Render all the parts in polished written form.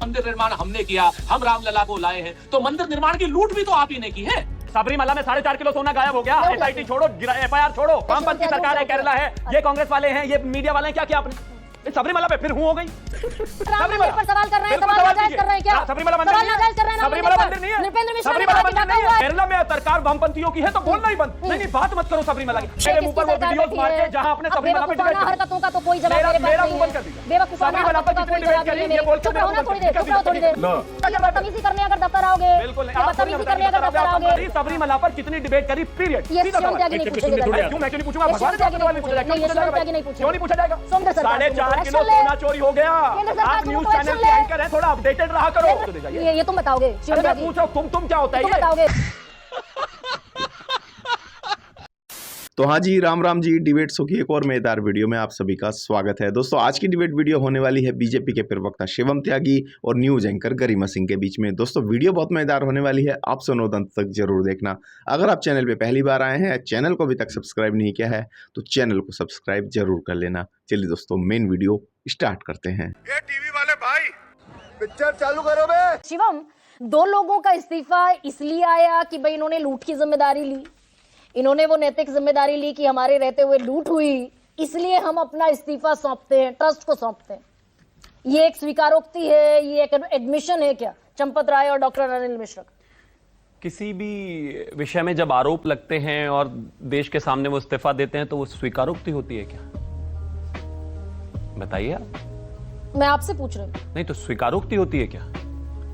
मंदिर निर्माण हमने किया, हम रामलला को लाए हैं, तो मंदिर निर्माण की लूट भी तो आप ही ने की है। सबरीमला में 4.5 किलो सोना गायब हो गया। SIT छोड़ो, FIR छोड़ो, वामपंथी सरकार है, केरला है, ये कांग्रेस वाले हैं, ये मीडिया वाले हैं, क्या किया आपने? सबरीमला पे फिर हो गई। सबरीमला पर सवाल कर रहे हैं, सवाल नाजायज कर रहे हैं क्या? सबरीमला मंदिर नहीं है, सबरीमला मंदिर नहीं है, नृपेंद्र मिश्रा सबरीमला मंदिर नहीं है। केरला में सरकार वामपंथियों की है तो बोलना ही बंद। नहीं, बात मत करो सबरीमला की। मेरे मुंह पर वो वीडियोस मार के जहां आपने सबरीमला पे डिबेट की, हरकतों का तो कोई जवाब मेरे पास मेरा नहीं मुंह बंद कर दीजिए। है। बेवकूफाना सबरीमला पर कितनी डिबेट करी, ये बोल के चुप रहो ना थोड़ी देर, चुप रहो थोड़ी देर। बदतमीजी करने अगर दफ्तर आओगे, बिल्कुल बदतमीजी करने अगर दफ्तर आओगे। सबरीमला पर कितनी डिबेट करी, पीरियड। ये शिवम त्यागी नहीं पूछेंगे। क्यों मैं क्यों नहीं पूछूंगा? भगवान का सवाल नहीं पूछा जाएगा, क्यों नहीं पूछा जाएगा? 4.5 किलो सोना चोरी हो गया। आप न्यूज़ चैनल के एंकर हैं, थोड़ा अपडेटेड रहा करो। ये तुम बताओगे शिवम त्यागी? पूछो तुम क्या होता है तुम ये? बताओगे? तो हाँ जी, राम राम जी। डिबेट शो की एक और मजेदार वीडियो में आप सभी का स्वागत है। दोस्तों, आज की डिबेट वीडियो होने वाली है बीजेपी के प्रवक्ता शिवम त्यागी और न्यूज एंकर गरिमा सिंह के बीच में। दोस्तों, वीडियो बहुत मजेदार होने वाली है, आप सुनो अंत तक जरूर देखना। अगर आप चैनल पे पहली बार आए हैं, चैनल को अभी तक सब्सक्राइब नहीं किया है, तो चैनल को सब्सक्राइब जरूर कर लेना। चलिए दोस्तों, मेन वीडियो स्टार्ट करते हैं। ये टीवी वाले भाई पिक्चर चालू करो बे। शिवम, 2 लोगों का इस्तीफा इसलिए आया कि भाई इन्होंने लूट की जिम्मेदारी ली, इन्होंने वो नैतिक जिम्मेदारी ली कि हमारे रहते हुए लूट हुई, इसलिए हम अपना इस्तीफा सौंपते हैं, ट्रस्ट को सौंपते हैं। ये एक स्वीकारोक्ति है, ये एक एडमिशन है क्या चंपत राय और डॉक्टर अनिल मिश्रा? किसी भी विषय में जब आरोप लगते हैं और देश के सामने वो इस्तीफा देते हैं तो वो स्वीकारोक्ति होती है क्या? बताइए आप। मैं आपसे पूछ रही हूँ। नहीं तो स्वीकारोक्ति होती है क्या?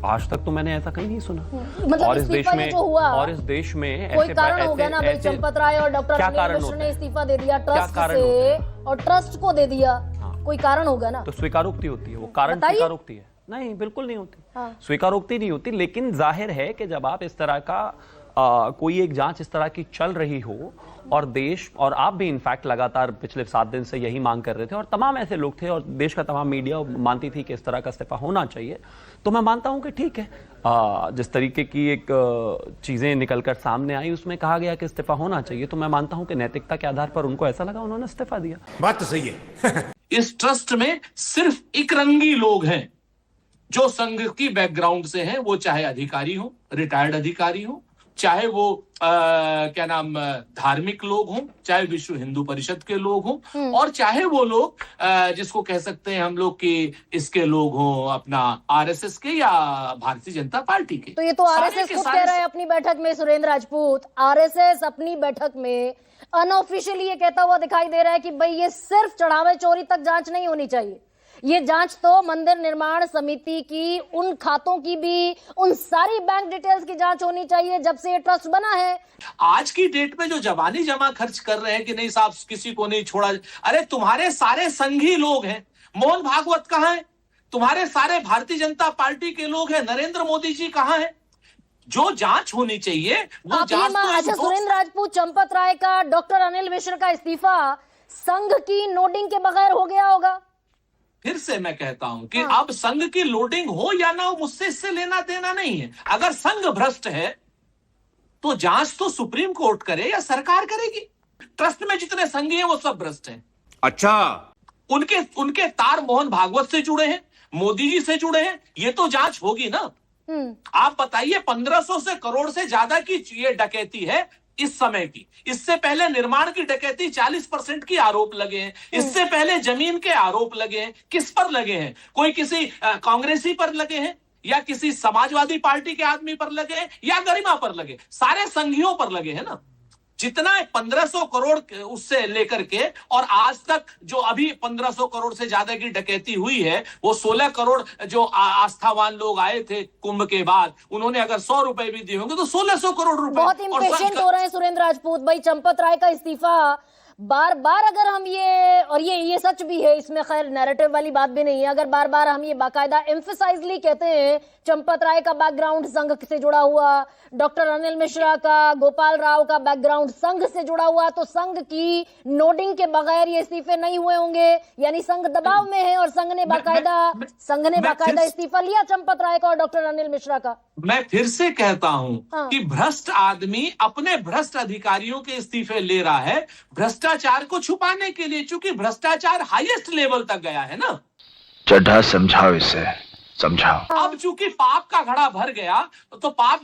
आज तक तो मैंने ऐसा कहीं नहीं सुना। मतलब और इस देश इस्तीफा में जो हुआ, और इस देश में कोई कारण होगा ना भाई? चंपत राय और डॉक्टर अनिल मिश्रा ने इस्तीफा दे दिया ट्रस्ट से और ट्रस्ट को दे दिया, कोई कारण होगा ना? तो स्वीकारोक्ति होती है वो, कारण स्वीकारोक्ति है? नहीं, बिल्कुल नहीं होती। स्वीकारोक्ति नहीं होती। लेकिन जाहिर है कि जब आप इस तरह का कोई एक जांच इस तरह की चल रही हो और देश और आप भी इनफैक्ट लगातार पिछले 7 दिन से यही मांग कर रहे थे और तमाम ऐसे लोग थे और देश का तमाम मीडिया मानती थी कि इस तरह का इस्तीफा होना चाहिए, तो मैं मानता हूं कि ठीक है, जिस तरीके की एक चीजें निकलकर सामने आई उसमें कहा गया कि इस्तीफा होना चाहिए, तो मैं मानता हूं कि नैतिकता के आधार पर उनको ऐसा लगा, उन्होंने इस्तीफा दिया। बात तो सही है। इस ट्रस्ट में सिर्फ इकरंगी लोग हैं जो संघ की बैकग्राउंड से हैं, वो चाहे अधिकारी हो, रिटायर्ड अधिकारी हो, चाहे वो क्या नाम धार्मिक लोग हों, चाहे विश्व हिंदू परिषद के लोग हों, और चाहे वो लोग जिसको कह सकते हैं हम लोग कि इसके लोग हों अपना आरएसएस के या भारतीय जनता पार्टी के। तो ये तो आरएसएस खुद कह रहा है अपनी बैठक में, सुरेंद्र राजपूत, आरएसएस अपनी बैठक में अनऑफिशियली ये कहता हुआ दिखाई दे रहा है कि भाई ये सिर्फ चढ़ावे चोरी तक जांच नहीं होनी चाहिए, ये जांच तो मंदिर निर्माण समिति की उन खातों की भी, उन सारी बैंक डिटेल्स की जांच होनी चाहिए जब से ये ट्रस्ट बना है। आज की डेट में जो जवानी जमा खर्च कर रहे हैं कि नहीं साहब किसी को नहीं छोड़ा, अरे तुम्हारे सारे संघी लोग हैं, मोहन भागवत कहां है? तुम्हारे सारे भारतीय जनता पार्टी के लोग हैं, नरेंद्र मोदी जी कहां है? जो जांच होनी चाहिए वो जांच तो। अच्छा, सुरेंद्र राजपूत, चंपत राय का, डॉक्टर अनिल मिश्रा का इस्तीफा संघ की नोटिंग के बगैर हो गया होगा? फिर से मैं कहता हूं कि अब संघ की लोडिंग हो या ना हो, मुझसे इससे लेना देना नहीं है। अगर संघ भ्रष्ट है तो जांच तो सुप्रीम कोर्ट करे या सरकार करेगी। ट्रस्ट में जितने संघी हैं वो सब भ्रष्ट हैं। अच्छा, उनके तार मोहन भागवत से जुड़े हैं, मोदी जी से जुड़े हैं, ये तो जांच होगी ना। आप बताइए, 1500 से करोड़ से ज्यादा की ये डकैती है इस समय की। इससे पहले निर्माण की डकैती 40% की आरोप लगे हैं, इससे पहले जमीन के आरोप लगे हैं। किस पर लगे हैं? कोई किसी कांग्रेसी पर लगे हैं या किसी समाजवादी पार्टी के आदमी पर लगे हैं या गरिमा पर लगे? सारे संघियों पर लगे हैं ना। जितना 1500 करोड़ उससे लेकर के और आज तक जो अभी 1500 करोड़ से ज्यादा की डकैती हुई है, वो 16 करोड़ जो आस्थावान लोग आए थे कुंभ के बाद, उन्होंने अगर 100 रुपए भी दिए होंगे तो 1600 करोड़ रुपए। बहुत इंपेशेंट हो रहे हैं सुरेंद्र राजपूत भाई। चंपत राय का इस्तीफा बार बार अगर हम ये सच भी है, इसमें खैर नैरेटिव वाली बात भी नहीं है, अगर बार बार हम ये बाकायदा एम्फसाइजली कहते हैं चंपत राय का बैकग्राउंड संघ से जुड़ा हुआ, डॉक्टर अनिल मिश्रा का, गोपाल राव का बैकग्राउंड संघ से जुड़ा हुआ, तो संघ की नोटिंग के बगैर ये इस्तीफे नहीं हुए होंगे, यानी संघ दबाव में है और संघ ने बाकायदा इस्तीफा लिया चंपत राय का और डॉक्टर अनिल मिश्रा का। मैं फिर से कहता हूं कि भ्रष्ट आदमी अपने भ्रष्ट अधिकारियों के इस्तीफे ले रहा है भ्रष्टाचार को छुपाने के लिए, क्योंकि भ्रष्टाचार हाईएस्ट लेवल तक गया है ना। चड्ढा समझाओ इसे। समझाओ। अब चूंकि पाप का घड़ा भर गया तो पाप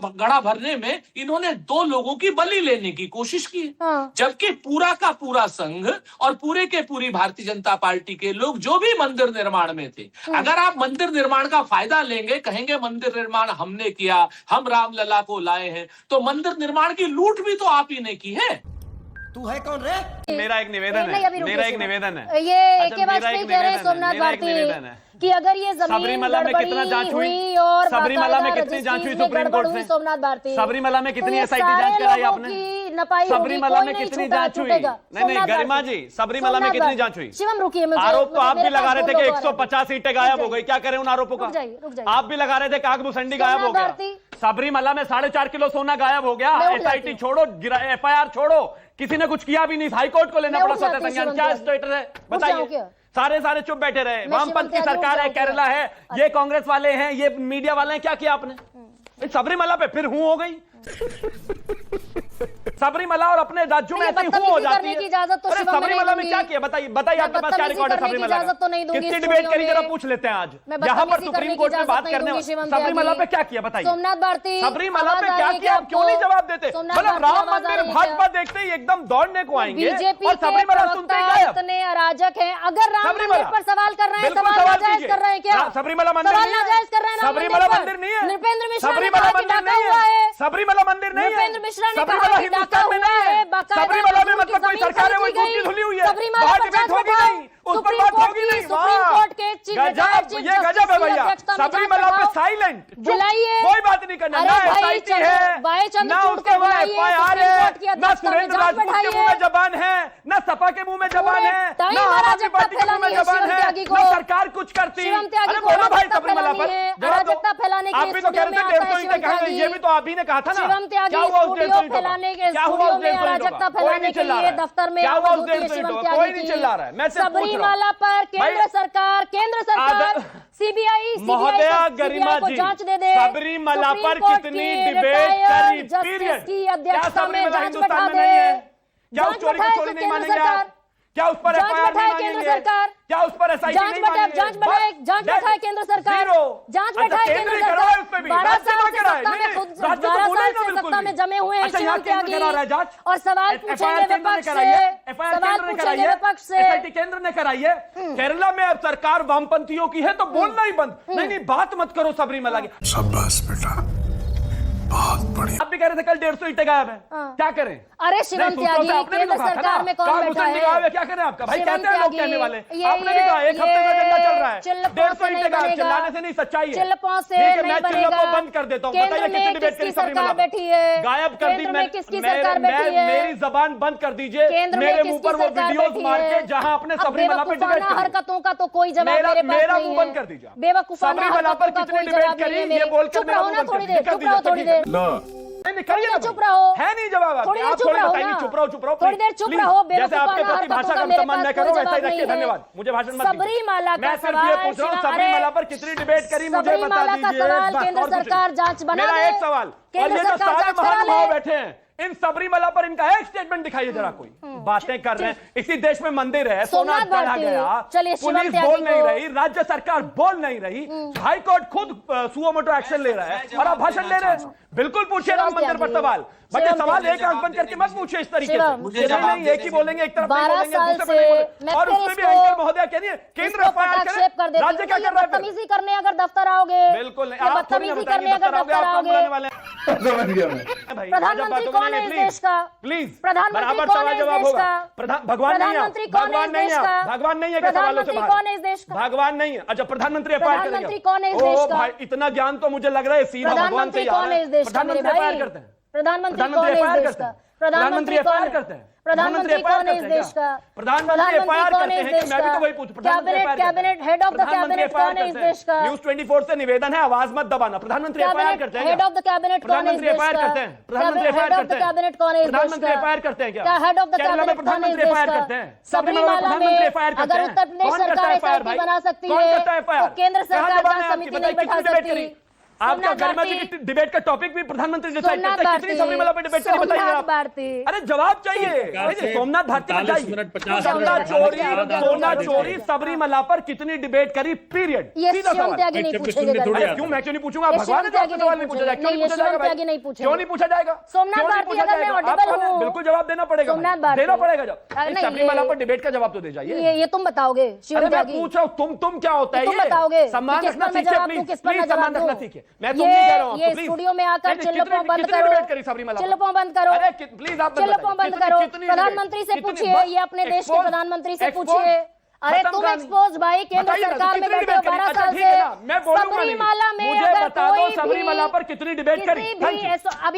घड़ा भरने में इन्होंने 2 लोगों की बलि लेने की कोशिश की, जबकि पूरा का पूरा संघ और पूरे के पूरी भारतीय जनता पार्टी के लोग जो भी मंदिर निर्माण में थे, अगर आप मंदिर निर्माण का फायदा लेंगे, कहेंगे मंदिर निर्माण हमने किया, हम रामलला को लाए हैं, तो मंदिर निर्माण की लूट भी तो आप ही ने की है। तू है कौन रे? मेरा एक निवेदन है, मेरा एक निवेदन है। ये के वाजपेयी कह रहे हैं सोमनाथ भारती कि अगर ये जमीन सबरीमला में कितना जांच हुई और सबरीमला में कितनी जांच हुई सुप्रीम कोर्ट से? सोमनाथ भारती सबरीमला में कितनी एसआईटी जांच कराई आपने? सबरीमला में कितनी जांच हुई? नहीं गरिमा जी, सबरीमला में कितनी जांच हुई? शिवम रुकिए, आरोप तो आप भी लगा रहे थे कि 150 सीटें गायब हो गई, क्या करें उन आरोपों का? आप भी लगा रहे थे काकभूषणी गायब हो गया, सबरीमला में 4.5 किलो सोना गायब हो गया। एसआईटी छोड़ो, एफआईआर छोड़ो, किसी ने कुछ किया भी नहीं, हाईकोर्ट को लेना पड़ा सत्य संज्ञान। क्या स्टेटस है बताइए? सारे चुप बैठे रहे। वामपंथी सरकार है, केरला है, ये कांग्रेस वाले हैं, ये मीडिया वाले हैं, क्या किया आपने? सबरीमला पे फिर हूं हो गई। सबरीमला और अपने राज्यों में ऐसी हूं हो जाती है। अरे सबरीमला में क्या किया बताइए, आपके पास क्या रिकॉर्ड है सबरीमला का? कितनी डिबेट करी जरा पूछ लेते हैं आज यहाँ पर सुप्रीम कोर्ट में बात करने वाले। सबरीमला पे क्या किया बताइए? सोमनाथ भारती सबरीमला पे क्या किया, आप क्यों नहीं जवाब देते? मतलब राम मंदिर भाजपा देखते ही एकदम दौड़ने को आएंगे और सबरीमला सुनते ही इतने अराजक हैं। अगर राम मंदिर पर सवाल कर रहे हैं, सवाल नाजायज कर रहे हैं क्या? सबरीमला मंदिर नहीं है, सबरीमला मंदिर नहीं है, नृपेंद्र मिश्रा सबरीमला मंदिर नहीं है, सबरीमला मंदिर नहीं है, नृपेंद्र मिश्रा ने सबरीमला हिंदुस्तान में नहीं है, सबरीमला में मतलब कोई सरकार है वो झूठी धुली हुई है, वहां डिबेट होगी नहीं, उस पर बात होगी नहीं। सुप्रीम कोर्ट के गजब, ये गजब है भैया। सबरीमला पे साइलेंट, कोई बात नहीं करना, ना एसआईटी है, ना उसके वहां एफआईआर है, ना सुरेंद्र राजपूत के मुंह में जबान है, ना सपा के मुंह में जबान है, ना आम आदमी पार्टी के मुंह में जबान है, ना सरकार कुछ करती। अरे बोलो भाई सबरीमला पर आप भी तो कह रहे थे 150 ईंटें कहेंगे, ये भी तो आप ही ने कहा था ना। क्या हुआ उस 150 ईंटों का? क्या हुआ उस 150 ईंटों का? कोई नहीं चिल्ला रहा है। क्या हुआ उस 150 ईंटों का? कोई नहीं चिल्ला रहा है। मैं सिर्फ पूछ रहा हूं। सबरीमला पर केंद्र सरकार सीबीआई महोदया गरिमा जी, सबरीमला पर कितनी डिबेट करी? पीरियड। क्या सबरीमला हिंदुस्तान में नहीं है? क्या उस चोरी को चोरी नहीं मानेंगे आप? क्या उस पर एफआईआर नहीं मानेंगे? क्या उस पर एसआईटी नहीं मानेंगे? जांच बैठाए केंद्र सरकार, जांच बैठाए केंद्र सरकार। 12 साल से सत्ता में जमे हुए हैं शिवम त्यागी और सवाल पूछेंगे विपक्ष से, सवाल पूछेंगे विपक्ष से। एसआईटी केंद्र ने कराई है। केरला में अब सरकार वामपंथियों की है तो बोलना ही बंद। नहीं बात मत करो सबरीमला की। शाबाश बेटा, बहुत बढ़िया। आप भी कह रहे थे कल 150 ईंटें गायब है, क्या करें? अरे शिवम त्यागी केंद्र सरकार में कौन बैठा है? क्या करें आपका भाई? कहते हैं लोग कहने वाले, आपने भी कहा एक हफ्ते का एजेंडा चल रहा है, 150 ईंटें गायब। चिल्लाने से नहीं, सच्चाई है। ठीक है, मैं चिल्लों को बंद कर देता हूँ। बताइए कितनी डिबेट करी सबरीमला पे? गायब कर दी। मेरी जबान बंद कर दीजिए, मेरे मुंह पर वो वीडियोस मार के जहां आपने सबरीमला पे डिबेट करी। हरकतों का तो कोई जवाब मेरे पास नहीं है। मेरा मुंह बंद कर दीजिए। बेवकूफाना सबरीमला पर कितनी डिबेट करी ये बोलकर मेरा मुंह बंद कर दीजिए। थोड़ी देर चुप रहो। है नहीं जवाब आप थोड़ी बताइए। चुप रहो थोड़ी देर चुप रहो। जैसे आपके प्रति भाषा का सम्मान न करो वैसा ही रखिए। धन्यवाद, मुझे भाषण मत दीजिए। सबरीमला का मैं सिर्फ ये पूछ रहा हूँ सबरीमला पर कितनी डिबेट करी मुझे बता दीजिए। केंद्र सरकार जांच बना दे। मेरा एक सवाल, और ये जो सारे महानुभाव बैठे हैं इन सबरीमला पर इनका एक स्टेटमेंट दिखाइए जरा। कोई बातें कर रहे हैं, इसी देश में मंदिर है, सोना चढ़ा गया, पुलिस बोल नहीं रही, राज्य सरकार बोल नहीं रही, हाईकोर्ट खुद सुओ मोटो एक्शन ले रहा है और आप भाषण ले रहे हैं। बिल्कुल पूछिए राम मंदिर पर सवाल, बट ये सवाल एक आंख बंद करके मत पूछिए इस तरीके से। मुझे नहीं एक ही बोलेंगे, एक तरफ नहीं बोलेंगे, दूसरे पर नहीं बोलेंगे। और उसमें भी एंकर महोदया कह रही है केंद्र एफआईआर करे, राज्य क्या कर रहा है? बदतमीजी करने अगर दफ्तर आओगे, बिल्कुल नहीं, आप बदतमीजी करने अगर दफ्तर आओगे। प्रधानमंत्री कौन है इस देश का? प्लीज प्रधानमंत्री कौन है इस देश का? भगवान नहीं है, प्रधानमंत्री कौन है इस देश का? भगवान नहीं है, प्रधानमंत्री कौन है इस देश का? भगवान नहीं है। अच्छा प्रधानमंत्री एफआईआर करेगा? प्रधानमंत्री कौन है इस देश का? भाई इतना ज्ञान तो मुझे लग रहा है सीधा भगवान से ही आ रहा है। प्रधानमंत्री एफआईआर करते हैं। प्रधानमंत्री कौन है इस देश का? प्रधानमंत्री एफआईआर करते हैं। प्रधानमंत्री कौन है इस देश का? प्रधानमंत्री एफआईआर करते हैं। मैं भी तो वही पूछ, cabinet head of the cabinet कौन है इस देश का? न्यूज़ 24 से निवेदन है, आवाज मत दबाना। प्रधानमंत्री एफआईआर करते हैं। हेड ऑफ द कैबिनेट कौन है इस देश का? प्रधानमंत्री एफआईआर करते हैं। कैबिनेट कौन है इस देश का? प्रधानमंत्री एफआईआर करते हैं क्या? हेड ऑफ द कैबिनेट कौन है इस देश का? सबरीमला में अगर उत्तर प्रदेश सरकार एसआईटी बना सकती है तो केंद्र सरकार जांच समिति नहीं बैठा सकती। आपका गरिमा जी की डिबेट का टॉपिक भी प्रधानमंत्री डिसाइड करते हैं। कितनी सबरीमला पे डिबेट करी बताइए आप। अरे जवाब चाहिए। सोमनाथ भारती बताइए, सोना चोरी सबरीमला पर कितनी डिबेट करी, पीरियड। सीधा सवाल। क्यों मैं क्यों नहीं पूछूंगा? भगवान ने सवाल नहीं पूछा जाएगा। क्यों नहीं पूछा जाएगा? सोमनाथ भारती, अगर मैं ऑडिबल हूं, बिल्कुल जवाब देना पड़ेगा, देना पड़ेगा। जब सबरीमला पर डिबेट का जवाब तो दे जाइए। ये तुम बताओगे शिवम त्यागी। पूछ रहा हूं, तुम क्या होता है? तुम बताओगे सम्मान रखना सीखिए प्लीज, सम्मान रखना सीखिए। मैं तुम ये नहीं कह रहा हूं, ये स्टूडियो में आकर चिल्लपों बंद करो, चिल्लपों बंद करो, प्लीज आप चिल्लपों बंद करो। प्रधानमंत्री से पूछिए, ये अपने देश के प्रधानमंत्री से पूछिए। अरे तुम एक्सपोज भाई, केंद्र सरकार में बैठे हो 12 साल से। सबरीमाला में अगर कोई सबरीमला पर कितनी डिबेट करी?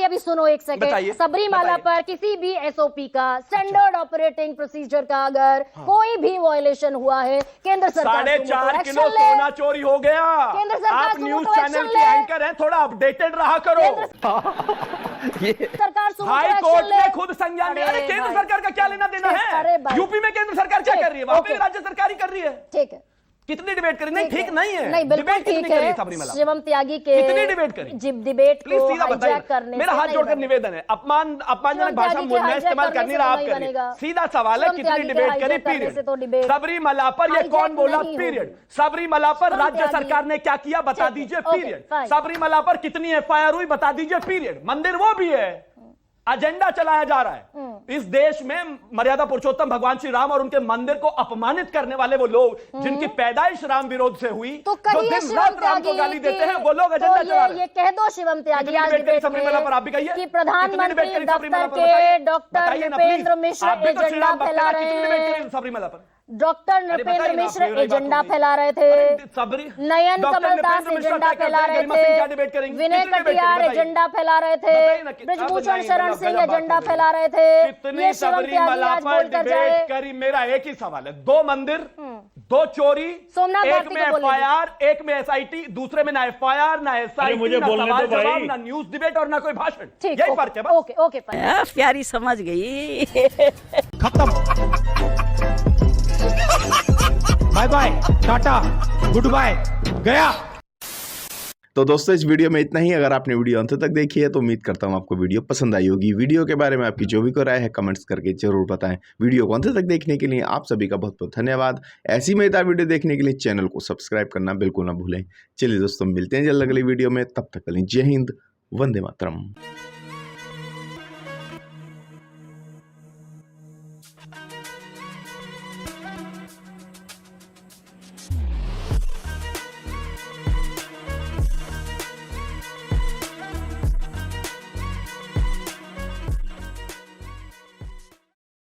अभी सुनो एक सेकंड। सबरीमाला पर किसी भी एसओपी का, स्टैंडर्ड ऑपरेटिंग प्रोसीजर का अगर कोई भी वायलेशन हुआ है, केंद्र सरकार 4.5 किलो सोना चोरी हो गया। केंद्र सरकार आप न्यूज चैनल के एंकर हैं, थोड़ा अपडेटेड रहा करो। सरकार हाई कोर्ट ने खुद संज्ञान लिया। अरे केंद्र सरकार का क्या लेना देना है? यूपी में केंद्र सरकार क्या कर रही है? वहां पे राज्य सरकार ही कर रही है। ठीक है, कितनी डिबेट करी? नहीं ठीक नहीं है। नहीं बिल्कुल ठीक है। शिवम त्यागी के कितनी डिबेट करी? डिबेट प्लीज को सीधा हाईजैक बताइए। करने मेरा से हाथ नहीं जोड़कर बनेगा। निवेदन है, अपमानजनक भाषा मैं इस्तेमाल कर नहीं रहा, आप कर रही हैं। सीधा सवाल है, कितनी डिबेट करी? पीरियड। सबरीमला पर ये कौन बोला? पीरियड। सबरीमला पर राज्य सरकार ने क्या किया बता दीजिए? पीरियड। सबरीमला पर कितनी एफआईआर हुई बता दीजिए? पीरियड। मंदिर वो भी है, एजेंडा चलाया जा रहा है। इस देश में मर्यादा पुरुषोत्तम भगवान श्री राम और उनके मंदिर को अपमानित करने वाले वो लोग जिनकी पैदाइश राम विरोध से हुई, तो जो दिन रात राम को गाली देते हैं, वो लोग एजेंडा चला रहे हैं। ये कह दो शिवम त्यागी आज डिबेट सबरीमला पर आप भी कहिए कि प्रधानमंत्री दफ्तर के डॉक्टर नृपेंद्र मिश्र एजेंडा फैला रहे हैं। सबरीमला पर डॉक्टर नृपेंद्र मिश्र एजेंडा फैला रहे थे, नयन कमलदास एजेंडा फैला रहे थे, विनय कटियार एजेंडा फैला रहे थे, ब्रजभूषण शरण सिंह एजेंडा फैला रहे थे। कितनी सबरीमला पर डिबेट करी? मेरा एक ही सवाल है, 2 मंदिर, 2 चोरी, एक में एफआईआर, एक में एसआईटी, दूसरे में ना एफआईआर ना एसआईटी, ना सवाल जवाब, ना न्यूज डिबेट और ना कोई भाषण। यही फर्क है बस। ओके ओके, प्यारी समझ गई। Bye bye, tata, good bye, गया। तो दोस्तों इस वीडियो में इतना ही। अगर आपने वीडियो अंत तक देखी है तो उम्मीद करता हूँ आपको वीडियो पसंद आई होगी। वीडियो के बारे में आपकी जो भी कोई राय है कमेंट्स करके जरूर बताएं। वीडियो को अंत तक देखने के लिए आप सभी का बहुत बहुत धन्यवाद। ऐसी मजेदार वीडियो देखने के लिए चैनल को सब्सक्राइब करना बिल्कुल ना भूलें। चलिए दोस्तों, मिलते हैं जल्द अगली वीडियो में। तब तक के लिए जय हिंद, वंदे मातरम।